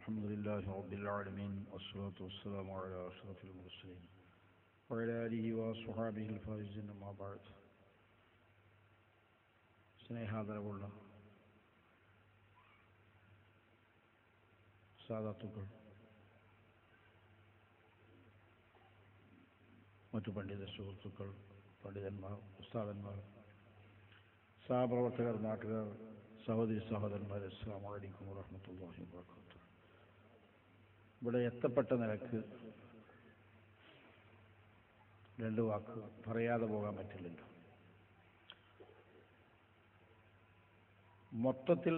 الحمد لله رب العالمين والصلاة والسلام على أشرف المرسلين وعلى آله وصحابه الفائزين أما بعد സ്നേഹാദരവുള്ള സാദാത്തുക്കൾ, മറ്റു പണ്ഡിത സുഹൃത്തുക്കൾ, പണ്ഡിതന്മാർ, ഉസ്താദന്മാർ, സഹപ്രവർത്തകർ, നാട്ടുകാർ, സഹോദരി സഹോദരന്മാർ, അസ്സലാമു അലൈക്കും വറഹ്മത്തുള്ളാഹി വബറകാതുഹു. ഇവിടെ എത്തപ്പെട്ട നിലക്ക് രണ്ട് വാക്ക് പറയാതെ പോകാൻ പറ്റില്ലല്ലോ. മൊത്തത്തിൽ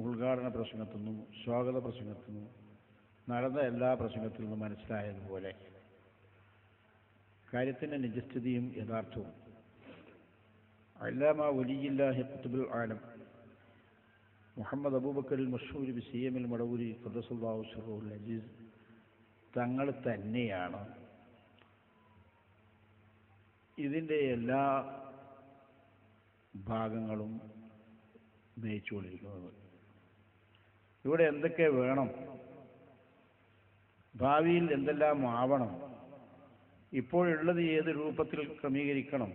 ഉദ്ഘാടന പ്രസംഗത്തിൽ നിന്നും സ്വാഗത പ്രസംഗത്തിൽ നിന്നും നടന്ന എല്ലാ പ്രസംഗത്തിൽ നിന്നും മനസ്സിലായതുപോലെ കാര്യത്തിൻ്റെ നിജസ്ഥിതിയും യഥാർത്ഥവും അല്ലാമ വലിയില്ലാഹി ഖുത്ബുൽ ആലം മുഹമ്മദ് അബൂബക്കർ മഷ്ഹൂർ ബിസിഎമിൽ മടവൂരി ഖദ്ദസല്ലാഹു സിർറുൽ അസീസ് തങ്ങൾ തന്നെയാണ് ഇതിൻ്റെ എല്ലാ ഭാഗങ്ങളും നയിച്ചുകൊണ്ടിരിക്കുന്നത്. ഇവിടെ എന്തൊക്കെ വേണം, ഭാവിയിൽ എന്തെല്ലാം ആവണം, ഇപ്പോഴുള്ളത് ഏത് രൂപത്തിൽ ക്രമീകരിക്കണം,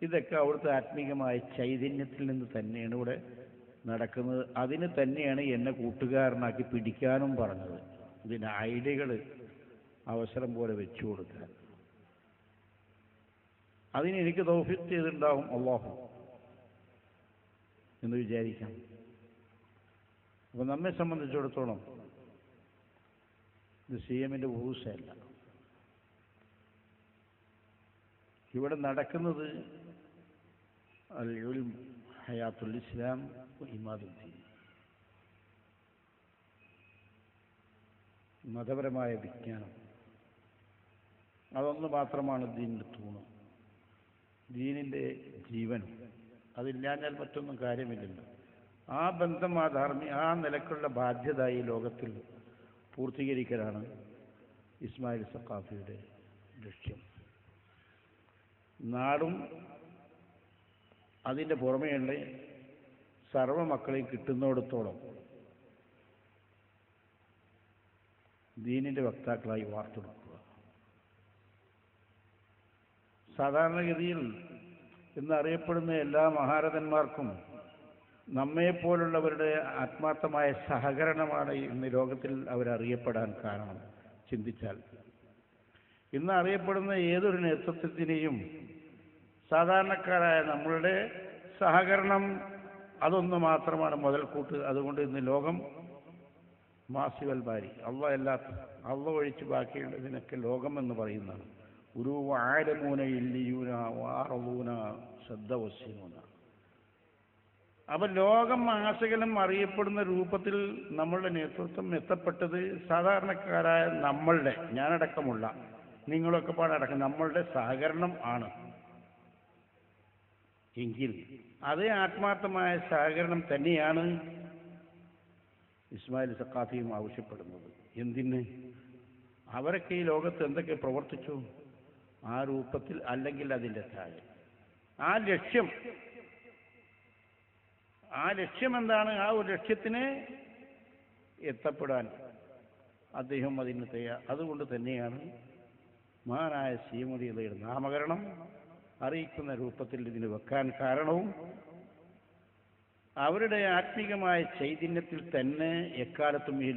ഇതൊക്കെ അവിടുത്തെ ആത്മീകമായ ചൈതന്യത്തിൽ നിന്ന് തന്നെയാണ് ഇവിടെ നടക്കുന്നത്. അതിന് തന്നെയാണ് എന്നെ കൂട്ടുകാരനാക്കി പിടിക്കാനും പറഞ്ഞത്. ഇതിന് ഐഡിയകൾ അവസരം പോലെ വെച്ചു കൊടുക്കാൻ. അതിന് എനിക്ക് തൗഫീഖ് ചെയ്തിട്ടുണ്ടാവും അല്ലാഹു എന്ന് വിചാരിക്കാം. അപ്പം നമ്മെ സംബന്ധിച്ചിടത്തോളം ഇത് സിഎമ്മിൻ്റെ ഊസല്ല. ഇവിടെ നടക്കുന്നത് അൽ ഇൽം ഹയാത്തുൽ ഇസ്ലാം ഇമാദുദ്ദീൻ, മതപരമായ വിജ്ഞാനം. അതൊന്ന് മാത്രമാണ് ദീനിൻ്റെ തൂണ്, ദീനിൻ്റെ ജീവനും. അതില്ലാഞ്ഞാൽ മറ്റൊന്നും കാര്യമില്ലല്ലോ. ആ ബന്ധം, ആ നിലക്കുള്ള ബാധ്യത ഈ ലോകത്തിൽ പൂർത്തീകരിക്കലാണ് ഇസ്മായിൽ സഖാഫിയുടെ ലക്ഷ്യം. നാടും അതിൻ്റെ പുറമെയുള്ള സർവ്വ മക്കളെയും കിട്ടുന്നിടത്തോളം ദീനിൻ്റെ വക്താക്കളായി വാർത്തെടുക്കുക. സാധാരണഗതിയിൽ എന്നറിയപ്പെടുന്ന എല്ലാ മഹാരഥന്മാർക്കും നമ്മെപ്പോലുള്ളവരുടെ ആത്മാർത്ഥമായ സഹകരണമാണ് ഇന്ന് ലോകത്തിൽ അവരറിയപ്പെടാൻ കാരണം. ചിന്തിച്ചാൽ ഇന്ന് അറിയപ്പെടുന്ന ഏതൊരു നേതൃത്വത്തിനെയും സാധാരണക്കാരായ നമ്മളുടെ സഹകരണം അതൊന്നു മാത്രമാണ് മുതൽക്കൂട്ട്. അതുകൊണ്ട് ഇന്ന് ലോകം മാസിവൽ ബാരി, അള്ള ഒഴിച്ച് ബാക്കിയുള്ളതിനൊക്കെ ലോകം എന്ന് പറയുന്നതാണ്. ഒരു ആലമൂന ഇല്ലിയൂന വാറൂന ശ്രദ്ധവസ്യനൂന. അപ്പം ലോകം ആശകലം അറിയപ്പെടുന്ന രൂപത്തിൽ നമ്മളുടെ നേതൃത്വം എത്തപ്പെട്ടത് സാധാരണക്കാരായ നമ്മളുടെ, ഞാനടക്കമുള്ള നിങ്ങളൊക്കെ പാടടക്കം നമ്മളുടെ സഹകരണം ആണ്. എങ്കിൽ അതേ ആത്മാർത്ഥമായ സഹകരണം തന്നെയാണ് ഇസ്മായിൽ സഖാഫിയും ആവശ്യപ്പെടുന്നത്. എന്തിന്? അവരൊക്കെ ഈ ലോകത്ത് എന്തൊക്കെ പ്രവർത്തിച്ചു ആ രൂപത്തിൽ, അല്ലെങ്കിൽ അതിൻ്റെ താഴെ. ആ ലക്ഷ്യം എന്താണ്? ആ ഒരു ലക്ഷ്യത്തിന് എത്തപ്പെടാൻ അദ്ദേഹം അതിന് അതുകൊണ്ട് തന്നെയാണ് മഹാനായ സീമുടിയുടെ നാമകരണം അറിയിക്കുന്ന രൂപത്തിൽ ഇതിന് വെക്കാൻ കാരണവും അവരുടെ ആത്മീകമായ ചൈതന്യത്തിൽ തന്നെ എക്കാലത്തും ഈ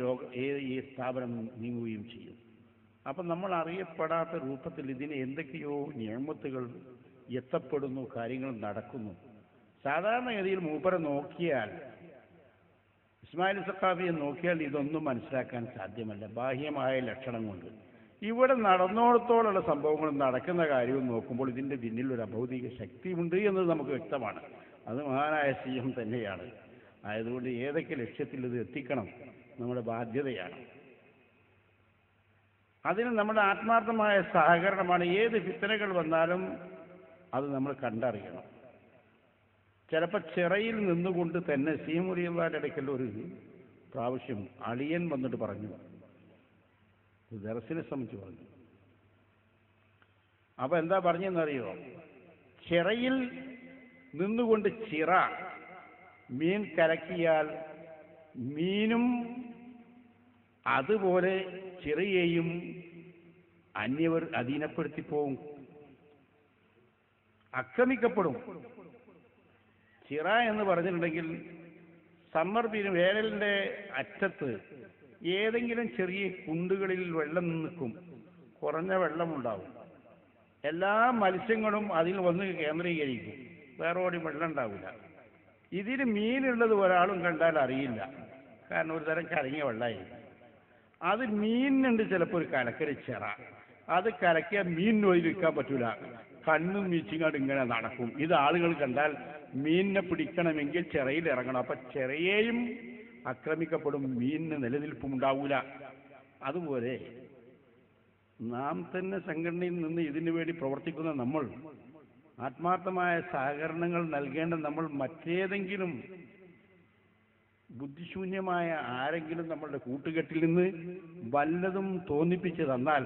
സ്ഥാപനം നീങ്ങുകയും ചെയ്യും. അപ്പം നമ്മൾ അറിയപ്പെടാത്ത രൂപത്തിൽ ഇതിന് എന്തൊക്കെയോ നിയമത്തുകൾ എത്തപ്പെടുന്നു, കാര്യങ്ങൾ നടക്കുന്നു. സാധാരണഗതിയിൽ മൂപ്പരെ നോക്കിയാൽ, ഇസ്മായിൽ സഖാഫിയെ നോക്കിയാൽ ഇതൊന്നും മനസ്സിലാക്കാൻ സാധ്യമല്ല ബാഹ്യമായ ലക്ഷണം കൊണ്ട്. ഇവിടെ നടന്നോടത്തോളം സംഭവങ്ങളും നടക്കുന്ന കാര്യവും നോക്കുമ്പോൾ ഇതിൻ്റെ പിന്നിൽ ഒരു അഭൗതിക ശക്തിയുണ്ട് എന്നത് നമുക്ക് വ്യക്തമാണ്. അത് മഹാനായ സിഎം തന്നെയാണ്. ആയതുകൊണ്ട് ഏതൊക്കെ ലക്ഷ്യത്തിൽ ഇത് എത്തിക്കണം നമ്മുടെ ബാധ്യതയാണ്. അതിന് നമ്മുടെ ആത്മാർത്ഥമായ സഹകരണമാണ്. ഏത് ഫിത്തനകൾ വന്നാലും അത് നമ്മൾ കണ്ടറിയണം. ചിലപ്പോൾ ചിറയിൽ നിന്നുകൊണ്ട് തന്നെ സീമുറിയന്മാരുടെ ഇടയ്ക്കുള്ള ഒരു പ്രാവശ്യം അളിയൻ വന്നിട്ട് പറഞ്ഞു, ദർസിനെ സംബന്ധിച്ച് പറഞ്ഞു. അപ്പം എന്താ പറഞ്ഞെന്നറിയോ? ചിറയിൽ നിന്നുകൊണ്ട് ചിറ മീൻ കലക്കിയാൽ മീനും അതുപോലെ ചിറയെയും അന്യവർ അധീനപ്പെടുത്തി പോവും, ആക്രമിക്കപ്പെടും. ചിറ എന്ന് പറഞ്ഞിട്ടുണ്ടെങ്കിൽ സമ്മർദ്ദത്തിന് വേനലിന്റെ അറ്റത്ത് ഏതെങ്കിലും ചെറിയ കുണ്ടുകളിൽ വെള്ളം നിൽക്കും, കുറഞ്ഞ വെള്ളമുണ്ടാവും. എല്ലാ മത്സ്യങ്ങളും അതിൽ വന്ന് കേന്ദ്രീകരിക്കും, വേറെ ഓടി വെള്ളം ഉണ്ടാവില്ല. ഇതിന് മീനുള്ളത് ഒരാളും കണ്ടാൽ അറിയില്ല, കാരണം ഒരു തരം കലങ്ങിയ വെള്ളമായിരിക്കും. അത് മീനുണ്ട് ചിലപ്പോൾ ഒരു കലക്കരി ചിറ, അത് കലക്കിയ മീനിന് ഒഴിക്കാൻ പറ്റൂല, കണ്ണും വീച്ചിങ്ങാണ്ട് ഇങ്ങനെ നടക്കും. ഇത് ആളുകൾ കണ്ടാൽ മീനിനെ പിടിക്കണമെങ്കിൽ ചിറയിൽ ഇറങ്ങണം. അപ്പൊ ചിറയെയും ആക്രമിക്കപ്പെടും, മീനിന് നിലനിൽപ്പും ഉണ്ടാവൂല. അതുപോലെ നാം തന്നെ സംഘടനയിൽ നിന്ന് ഇതിനു വേണ്ടി പ്രവർത്തിക്കുന്ന നമ്മൾ, ആത്മാർത്ഥമായ സഹകരണങ്ങൾ നൽകേണ്ട നമ്മൾ, മറ്റേതെങ്കിലും ബുദ്ധിശൂന്യമായ ആരെങ്കിലും നമ്മളുടെ കൂട്ടുകെട്ടിൽ നിന്ന് വല്ലതും തോന്നിപ്പിച്ച് തന്നാൽ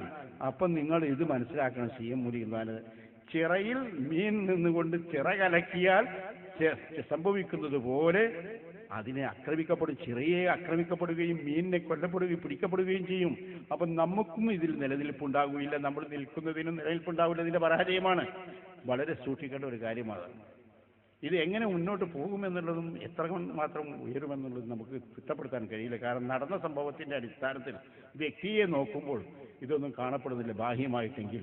അപ്പം നിങ്ങൾ ഇത് മനസ്സിലാക്കണം. CM മുരികുന്നാല് ചിറയിൽ മീൻ നിന്നുകൊണ്ട് ചിറ കലക്കിയാൽ സംഭവിക്കുന്നത് പോലെ അതിനെ ആക്രമിക്കപ്പെടും, ചിറയെ ആക്രമിക്കപ്പെടുകയും മീനിനെ കൊല്ലപ്പെടുകയും പിടിക്കപ്പെടുകയും ചെയ്യും. അപ്പം നമുക്കും ഇതിൽ നിലനിൽപ്പുണ്ടാകുകയില്ല, നമ്മൾ നിൽക്കുന്നതിനും നിലനിൽപ്പുണ്ടാവില്ല. ഇതിന്റെ പരാജയമാണ്. വളരെ സൂക്ഷിക്കേണ്ട ഒരു കാര്യമാണ്. ഇത് എങ്ങനെ മുന്നോട്ട് പോകുമെന്നുള്ളതും എത്ര മാത്രം ഉയരുമെന്നുള്ളതും നമുക്ക് കുറ്റപ്പെടുത്താൻ കഴിയില്ല. കാരണം നടന്ന സംഭവത്തിന്റെ അടിസ്ഥാനത്തിൽ വ്യക്തിയെ നോക്കുമ്പോൾ ഇതൊന്നും കാണപ്പെടുന്നില്ല ബാഹ്യമായിട്ടെങ്കിൽ.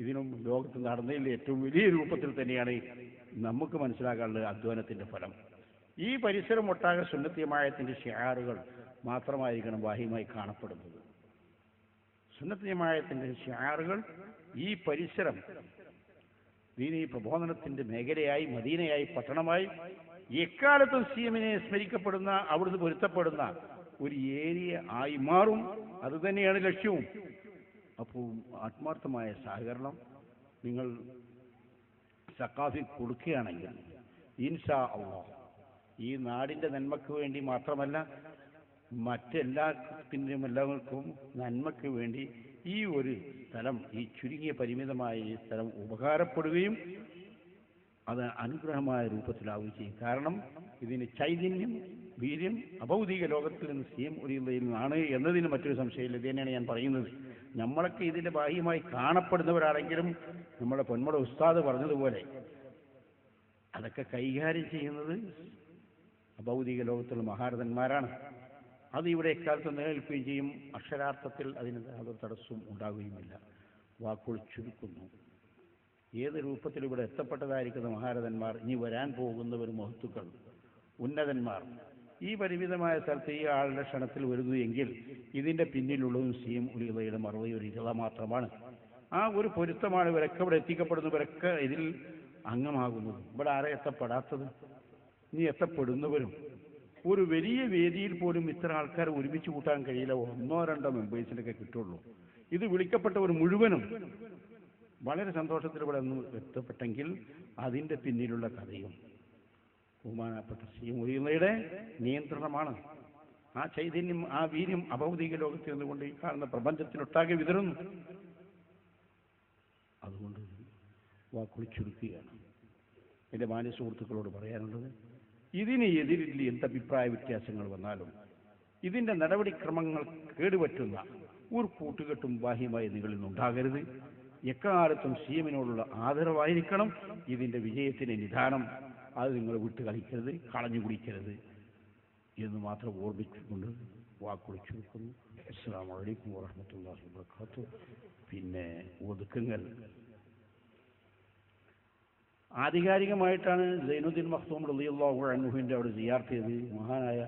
ഇതിനും ലോകത്ത് നടന്നതിൽ ഏറ്റവും വലിയ രൂപത്തിൽ തന്നെയാണ് നമുക്ക് മനസ്സിലാക്കാനുള്ള അധ്വാനത്തിന്റെ ഫലം. ഈ പരിസരം ഒട്ടാകെ സുന്നത്ത് ജമാഅത്തിന്റെ ഷിആറുകൾ മാത്രമായിരിക്കണം ബാഹ്യമായി കാണപ്പെടുന്നത്. സുന്നത്ത് ജമാഅത്തിന്റെ ഷിആറുകൾ ഈ പരിസരം ദീനീ പ്രബോധനത്തിന്റെ മേഖലയായി, മദീനയായി, പട്ടണമായി, എക്കാലത്തും CMനെ സ്മരിക്കപ്പെടുന്ന, അവിടുന്ന് പൊരുത്തപ്പെടുന്ന ഒരു ഏരിയ ആയി മാറും. അതുതന്നെയാണ് ലക്ഷ്യവും. അപ്പോൾ ആത്മാർത്ഥമായ സഹകരണം നിങ്ങൾ സഖാഫി കൊടുക്കുകയാണെങ്കിൽ ഇൻഷാ അല്ലാഹ് ഈ നാടിന്റെ നന്മയ്ക്ക് വേണ്ടി മാത്രമല്ല, മറ്റെല്ലാത്തിൻ്റെയും എല്ലാവർക്കും നന്മയ്ക്ക് വേണ്ടി ഈ ഒരു സ്ഥലം, ഈ ചുരുങ്ങിയ പരിമിതമായ ഈ സ്ഥലം ഉപകാരപ്പെടുകയും അത് അനുഗ്രഹമായ രൂപത്തിലാവുകയും ചെയ്യും. കാരണം ഇതിന് ചൈതന്യം, വീര്യം അഭൗതിക ലോകത്തിൽ നിന്ന് CM മുരികുന്നതിൽ നിന്നാണ് എന്നതിന് മറ്റൊരു സംശയമില്ല. ഇത് തന്നെയാണ് ഞാൻ പറയുന്നത്. നമ്മളൊക്കെ ഇതിന്റെ ബാഹ്യമായി കാണപ്പെടുന്നവരാണെങ്കിലും നമ്മുടെ പൊന്മട ഉസ്താദ് പറഞ്ഞതുപോലെ അതൊക്കെ കൈകാര്യം ചെയ്യുന്നത് അഭൗതിക ലോകത്തുള്ള മഹാരഥന്മാരാണ്. അത് ഇവിടെ എക്കാലത്ത് നിലനിൽക്കുകയും ചെയ്യും. അക്ഷരാർത്ഥത്തിൽ അതിന് യാതൊരു തടസ്സവും ഉണ്ടാകുകയുമില്ല. വാക്കുകൾ ചുരുക്കുന്നു. ഏത് രൂപത്തിൽ ഇവിടെ എത്തപ്പെട്ടതായിരിക്കുന്ന മഹാരഥന്മാർ, ഇനി വരാൻ പോകുന്നവർ, മഹത്തുക്കൾ, ഉന്നതന്മാർ ഈ പരിമിതമായ സ്ഥലത്ത് ഈ ആളുടെ ക്ഷണത്തിൽ വരുന്നു എങ്കിൽ ഇതിന്റെ പിന്നിലുള്ളതും CM മുരികുന്നയുടെ മറുപടി ഒരു ഇരള മാത്രമാണ്. ആ ഒരു പൊരുത്തമാണ് ഇവരൊക്കെ ഇവിടെ എത്തിക്കപ്പെടുന്നവരൊക്കെ ഇതിൽ അംഗമാകുന്നത്. ഇവിടെ ആരെ എത്തപ്പെടാത്തത്? ഇനി എത്തപ്പെടുന്നവരും. ഒരു വലിയ വേദിയിൽ പോലും ഇത്ര ആൾക്കാരെ ഒരുമിച്ച് കൂട്ടാൻ കഴിയില്ല, 1-2 മെമ്പേഴ്സിനൊക്കെ കിട്ടുള്ളൂ. ഇത് വിളിക്കപ്പെട്ടവർ മുഴുവനും വളരെ സന്തോഷത്തിൽ ഇവിടെ ഒന്ന് എത്തപ്പെട്ടെങ്കിൽ അതിന്റെ പിന്നിലുള്ള കഥയും ബഹുമാനപ്പെട്ട CM മുരികുന്നയുടെ നിയന്ത്രണമാണ്. ആ ചൈതന്യം, ആ വീര്യം അഭൗതിക ലോകത്തിൽ നിന്നുകൊണ്ട് ഈ കാണുന്ന പ്രപഞ്ചത്തിനൊട്ടാകെ വിതറുന്നു. അതുകൊണ്ട് വാക്കുകൾ ചുരുക്കുകയാണ്. എൻ്റെ മാന്യ സുഹൃത്തുക്കളോട് പറയാനുള്ളത്, ഇതിന് എതിരിൽ എന്തഭിപ്രായ വ്യത്യാസങ്ങൾ വന്നാലും ഇതിന്റെ നടപടിക്രമങ്ങൾ കേടുപറ്റുന്ന ഒരു കൂട്ടുകെട്ടും ബാഹ്യമായി നിങ്ങളിൽ നിന്നുണ്ടാകരുത്. എക്കാലത്തും CMനോടുള്ള ആദരവായിരിക്കണം ഇതിന്റെ വിജയത്തിന് നിദാനം. അത് നിങ്ങൾ വിട്ട് കളിക്കരുത്, കളഞ്ഞു കുടിക്കരുത് എന്ന് മാത്രം ഓർമ്മിച്ചുകൊണ്ട് വാക്കുകൾ ചുരുക്കുന്നു. അസ്സലാമു അലൈക്കും വറഹ്മത്തുള്ളാഹി വബറകാതുഹു. പിന്നെ ഒതുക്കങ്ങൾ ആധികാരികമായിട്ടാണ് സൈനുദ്ദീൻ മഖ്ദൂം റളിയല്ലാഹു അൻഹുവിന്റെ അവിടെ സിയാറത്ത് ചെയ്ത് മഹാനായ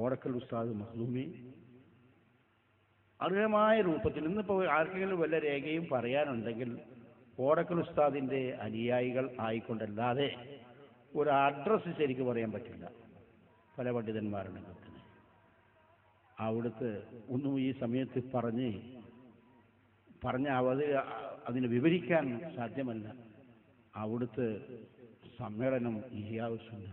ഓടക്കൽ ഉസ്താദ് മഖ്ദൂമി അർഹമായ രൂപത്തിൽ, ഇന്നിപ്പോൾ ആർക്കെങ്കിലും വല്ല രേഖയും പറയാനുണ്ടെങ്കിൽ ഓടക്കൽ ഉസ്താദിന്റെ അനുയായികൾ ആയിക്കൊണ്ടല്ലാതെ ഒരു അഡ്രസ്സ് ശരിക്ക് പറയാൻ പറ്റില്ല. പല പണ്ഡിതന്മാരുണ്ടെങ്കിൽ തന്നെ അവിടുത്തെ ഒന്നും ഈ സമയത്ത് പറഞ്ഞ അതിന് വിവരിക്കാൻ സാധ്യമല്ല. അവിടുത്തെ സമ്മേളനം ഇഹിയാഉ സുന്ന,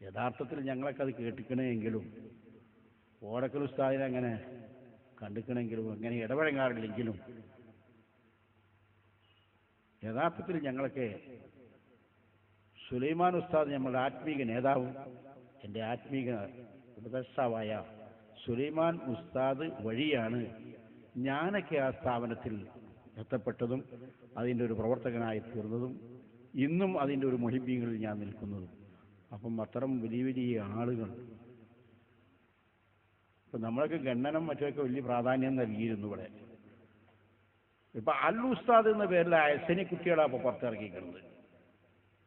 യഥാർത്ഥത്തിൽ ഞങ്ങളൊക്കെ അത് കേട്ടിക്കണമെങ്കിലും ഓടക്കൽ ഉസ്താദിനെ അങ്ങനെ കണ്ടിക്കണമെങ്കിലും അങ്ങനെ ഇടപഴകാറില്ലെങ്കിലും യഥാർത്ഥത്തിൽ ഞങ്ങളൊക്കെ സുലൈമാൻ ഉസ്താദ് നമ്മളുടെ ആത്മീക നേതാവും എൻ്റെ ആത്മീക ഉപദേഷ്ടാവായ സുലൈമാൻ ഉസ്താദ് വഴിയാണ് ഞാനൊക്കെ ആ സ്ഥാപനത്തിൽ എത്തപ്പെട്ടതും അതിൻ്റെ ഒരു പ്രവർത്തകനായി തീർന്നതും ഇന്നും അതിൻ്റെ ഒരു മുഹിബീങ്ങളിൽ ഞാൻ നിൽക്കുന്നതും. അപ്പം അത്തരം വലിയ വലിയ ആളുകൾ ഇപ്പം നമ്മളൊക്കെ ഗണ്ണനം മറ്റൊക്കെ വലിയ പ്രാധാന്യം നൽകിയിരുന്നു ഇവിടെ. ഇപ്പം അൽ ഉസ്താദ് എന്ന പേരിൽ അയസനി കുട്ടികളാണ് ഇപ്പോൾ പുറത്തിറക്കിക്കുന്നത്.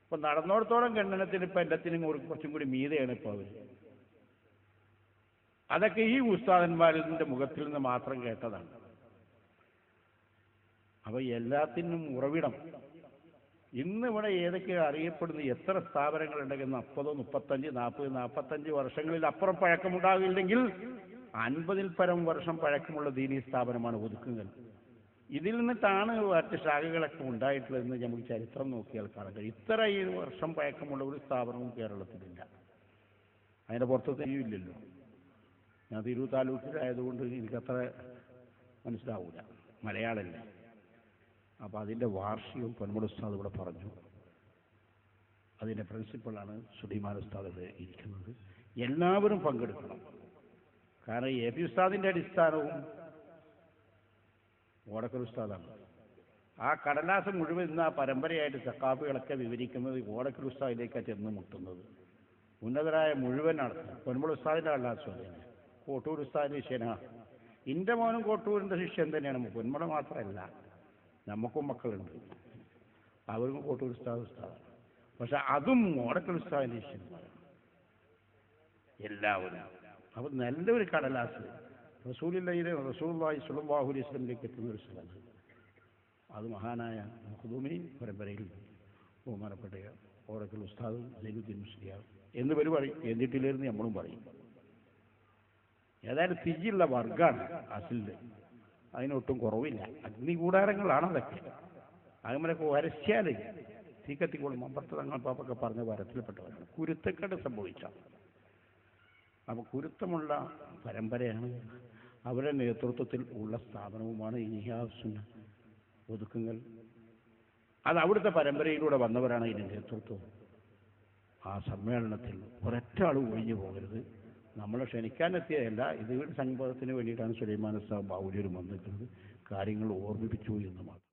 ഇപ്പം നടന്നോടത്തോളം ഗണ്ണനത്തിന് ഇപ്പം എല്ലാത്തിനും കുറച്ചും കൂടി മീതെയാണ് ഇപ്പോൾ അവർ. അതൊക്കെ ഈ ഉസ്താദന്മാരിൻ്റെ മുഖത്തിൽ നിന്ന് മാത്രം കേട്ടതാണ്. അപ്പോൾ എല്ലാത്തിനും ഉറവിടം ഇന്ന് ഇവിടെ ഏതൊക്കെ അറിയപ്പെടുന്ന എത്ര സ്ഥാപനങ്ങളുണ്ടെങ്കിൽ 40, 35, 40, 45 വർഷങ്ങളിൽ അപ്പുറം പഴക്കമുണ്ടാകില്ലെങ്കിൽ 50-ൽ പരം വർഷം പഴക്കമുള്ള ദീനീ സ്ഥാപനമാണ് ഒതുക്കുങ്ങൽ. ഇതിൽ നിന്നിട്ടാണ് മറ്റ് ശാഖകളൊക്കെ ഉണ്ടായിട്ടുള്ളതെന്ന് നമുക്ക് ചരിത്രം നോക്കിയാൽ കാണാൻ കഴിയും. ഇത്ര ഈ വർഷം പഴക്കമുള്ള ഒരു സ്ഥാപനവും കേരളത്തിലില്ല. അതിൻ്റെ പുറത്തൊന്നും ഇല്ലല്ലോ. ഞാൻ തിരൂർ താലൂക്കിലായതുകൊണ്ട് എനിക്കത്ര മനസ്സിലാവില്ല, മലയാളമല്ലേ. അപ്പോൾ അതിൻ്റെ വാർഷികം പൊന്മുള ഉസ്താദ് ഇവിടെ പറഞ്ഞു. അതിൻ്റെ പ്രിൻസിപ്പളാണ് സുലൈമാൻ ഉസ്താദ് ഇവിടെ ഇരിക്കുന്നത്. എല്ലാവരും പങ്കെടുക്കണം. കാരണം എ പി ഉസ്താദിൻ്റെ അടിസ്ഥാനവും ഓടക്കൽ ഉസ്താദാണ്. ആ കടലാസം മുഴുവൻ ഇന്ന് ആ പരമ്പരയായിട്ട് സഖാഫികളൊക്കെ വിവരിക്കുന്നത് ഓടക്കൽ ഉസ്താദിലേക്കാണ് ചെന്ന് മുട്ടുന്നത്. ഉന്നതരായ മുഴുവൻ നടത്തുന്നത് പൊന്മുള ഉസ്താദിൻ്റെ കടലാസം തന്നെ. കോട്ടൂർ ഉസ്താദിൻ്റെ ശിഷ്യനാണ്. എൻ്റെ മോനും കോട്ടൂരിൻ്റെ ശിഷ്യൻ തന്നെയാണ്. പൊന്മുള മാത്രമല്ല, നമുക്കും മക്കളുണ്ട്, അവർക്കും കോട്ടൂർ ഉസ്താദാണ്. പക്ഷെ അതും ഓടക്കൽ ഉസ്താദിൻ്റെ ശിഷ്യന്മാരാണ് എല്ലാവരും. അപ്പം നല്ലൊരു കടലാസ് റസൂലുള്ളാഹിയുടെ റസൂലുള്ളാഹി സ്വല്ലല്ലാഹു അലൈഹി വസല്ലമയിലേക്ക് എത്തുന്ന ഒരു സ്ഥലമാണ്. അത് മഹാനായ മഖ്ദൂമി പരമ്പരയിൽ ബഹുമാനപ്പെട്ട ഓടക്കൽ ഉസ്താദ് സൈനുദ്ദീൻ മുസ്ലിയാർ എന്ന് പേര് പറയും. എന്നിട്ടില്ലായിരുന്നു നമ്മളും പറയും. ഏതായാലും തിരിയുള്ള വർഗ്ഗമാണ് അസിലിൽ. അതിനൊട്ടും കുറവില്ല. അഗ്നികൂടാരങ്ങളാണ് അതൊക്കെ. അങ്ങനെയൊക്കെ വരച്ചാൽ തീക്കത്തിക്കോളും. അമ്പർത്ത് തങ്ങൾ പാപ്പൊക്കെ പറഞ്ഞ വരത്തിൽപ്പെട്ടവരാണ്. കുരുത്തക്കേട് സംഭവിച്ച. അപ്പോൾ കുരുത്തമുള്ള പരമ്പരയാണ്. അവരുടെ നേതൃത്വത്തിൽ ഉള്ള സ്ഥാപനവുമാണ് ഈ ഇഹ്യാസുന്ന ഒതുക്കുങ്ങൽ. അത് അവിടുത്തെ പരമ്പരയിലൂടെ വന്നവരാണ് ഇതിൻ്റെ നേതൃത്വം. ആ സമ്മേളനത്തിൽ ഒരൊറ്റ ആൾ ഒഴിഞ്ഞു പോകരുത്. നമ്മളെ ക്ഷണിക്കാനെത്തിയതല്ല, ഇത് സംഭവത്തിന് വേണ്ടിയിട്ടാണ് സുലൈമാൻ ഉസ്താദ് ബാവുലിയും വന്നിട്ടുള്ളത്. കാര്യങ്ങൾ ഓർമ്മിപ്പിച്ചു എന്ന് മാത്രം.